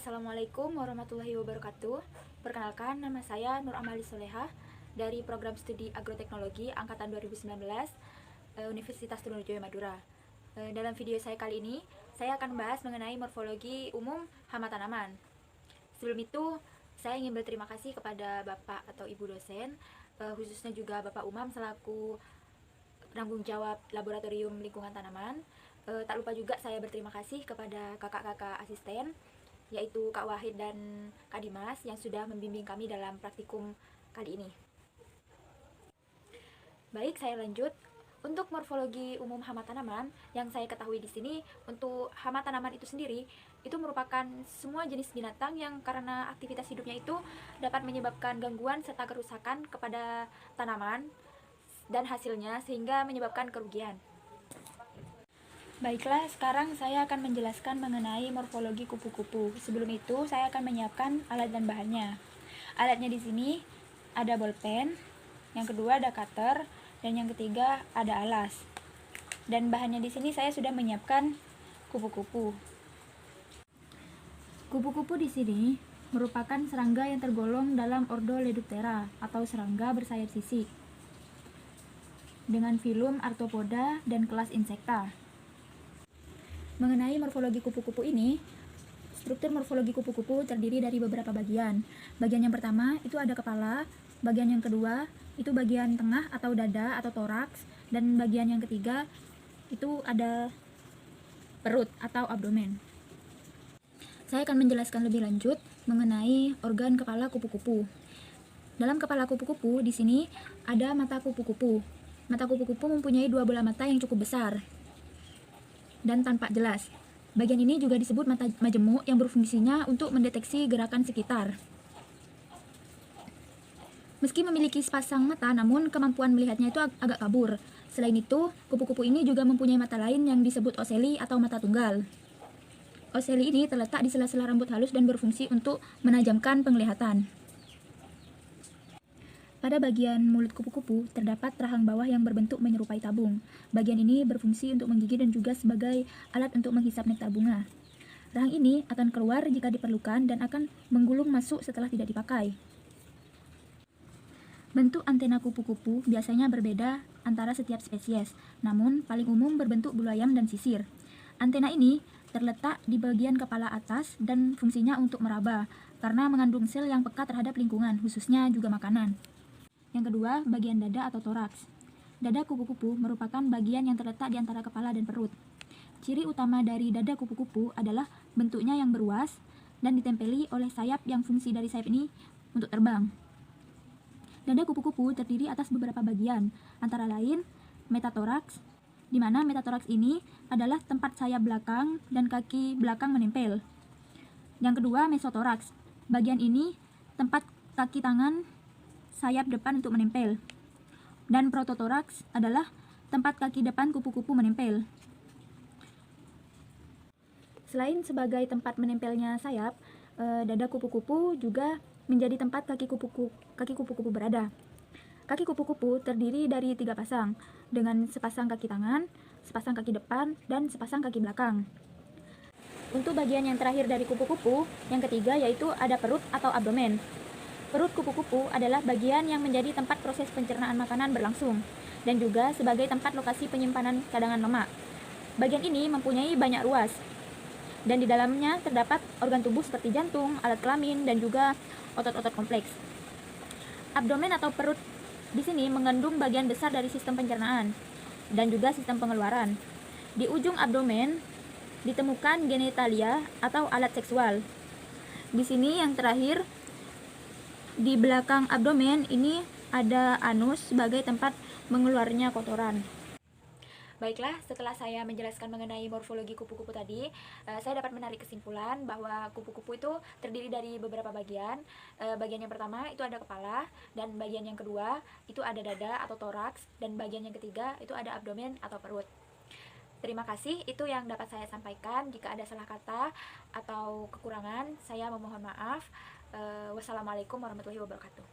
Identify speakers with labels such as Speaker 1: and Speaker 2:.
Speaker 1: Assalamualaikum warahmatullahi wabarakatuh. Perkenalkan, nama saya Nur Amali Solehah dari Program Studi Agroteknologi Angkatan 2019 Universitas Trunojoyo Madura. Dalam video saya kali ini, saya akan membahas mengenai morfologi umum hama tanaman. Sebelum itu, saya ingin berterima kasih kepada Bapak atau Ibu dosen, khususnya juga Bapak Umam selaku penanggung jawab Laboratorium Lingkungan Tanaman. Tak lupa juga saya berterima kasih kepada kakak-kakak asisten, yaitu Kak Wahid dan Kak Dimas yang sudah membimbing kami dalam praktikum kali ini. Baik, saya lanjut. Untuk morfologi umum hama tanaman, yang saya ketahui di sini, untuk hama tanaman itu sendiri, itu merupakan semua jenis binatang yang karena aktivitas hidupnya itu dapat menyebabkan gangguan serta kerusakan kepada tanaman dan hasilnya sehingga menyebabkan kerugian. Baiklah, sekarang saya akan menjelaskan mengenai morfologi kupu-kupu. Sebelum itu, saya akan menyiapkan alat dan bahannya. Alatnya di sini ada bolpen, yang kedua ada cutter, dan yang ketiga ada alas. Dan bahannya di sini saya sudah menyiapkan kupu-kupu. Kupu-kupu di sini merupakan serangga yang tergolong dalam ordo Ledoptera atau serangga bersayap sisik dengan filum Arthropoda dan kelas Insecta. Mengenai morfologi kupu-kupu ini, struktur morfologi kupu-kupu terdiri dari beberapa bagian. Bagian yang pertama itu ada kepala, bagian yang kedua itu bagian tengah atau dada atau toraks, dan bagian yang ketiga itu ada perut atau abdomen. Saya akan menjelaskan lebih lanjut mengenai organ kepala kupu-kupu. Dalam kepala kupu-kupu di sini ada mata kupu-kupu. Mata kupu-kupu mempunyai dua bola mata yang cukup besar dan tampak jelas. Bagian ini juga disebut mata majemuk yang berfungsinya untuk mendeteksi gerakan sekitar. Meski memiliki sepasang mata, namun kemampuan melihatnya itu agak kabur. Selain itu, kupu-kupu ini juga mempunyai mata lain yang disebut oceli atau mata tunggal. Oceli ini terletak di sela-sela rambut halus dan berfungsi untuk menajamkan penglihatan. Pada bagian mulut kupu-kupu terdapat rahang bawah yang berbentuk menyerupai tabung. Bagian ini berfungsi untuk menggigit dan juga sebagai alat untuk menghisap nektar bunga. Rahang ini akan keluar jika diperlukan dan akan menggulung masuk setelah tidak dipakai. Bentuk antena kupu-kupu biasanya berbeda antara setiap spesies, namun paling umum berbentuk bulu ayam dan sisir. Antena ini terletak di bagian kepala atas dan fungsinya untuk meraba, karena mengandung sel yang peka terhadap lingkungan, khususnya juga makanan. Yang kedua, bagian dada atau toraks. Dada kupu-kupu merupakan bagian yang terletak di antara kepala dan perut. Ciri utama dari dada kupu-kupu adalah bentuknya yang beruas dan ditempeli oleh sayap yang fungsi dari sayap ini untuk terbang. Dada kupu-kupu terdiri atas beberapa bagian, antara lain metatoraks, di mana metatoraks ini adalah tempat sayap belakang dan kaki belakang menempel. Yang kedua, mesotoraks. Bagian ini tempat kaki tangan sayap depan untuk menempel. Dan prototoraks adalah tempat kaki depan kupu-kupu menempel. Selain sebagai tempat menempelnya sayap, dada kupu-kupu juga menjadi tempat kaki kupu-kupu berada. Kaki kupu-kupu terdiri dari 3 pasang, dengan sepasang kaki tangan, sepasang kaki depan, dan sepasang kaki belakang. Untuk bagian yang terakhir dari kupu-kupu, yang ketiga yaitu ada perut atau abdomen. Perut kupu-kupu adalah bagian yang menjadi tempat proses pencernaan makanan berlangsung, dan juga sebagai tempat lokasi penyimpanan cadangan lemak. Bagian ini mempunyai banyak ruas, dan di dalamnya terdapat organ tubuh seperti jantung, alat kelamin, dan juga otot-otot kompleks. Abdomen atau perut di sini mengandung bagian besar dari sistem pencernaan dan juga sistem pengeluaran. Di ujung abdomen ditemukan genitalia atau alat seksual. Di sini yang terakhir, di belakang abdomen ini ada anus sebagai tempat mengeluarnya kotoran. Baiklah, setelah saya menjelaskan mengenai morfologi kupu-kupu tadi, saya dapat menarik kesimpulan bahwa kupu-kupu itu terdiri dari beberapa bagian. Bagian yang pertama itu ada kepala, dan bagian yang kedua itu ada dada atau toraks, dan bagian yang ketiga itu ada abdomen atau perut. Terima kasih, itu yang dapat saya sampaikan. Jika ada salah kata atau kekurangan, saya memohon maaf. Wassalamualaikum warahmatullahi wabarakatuh.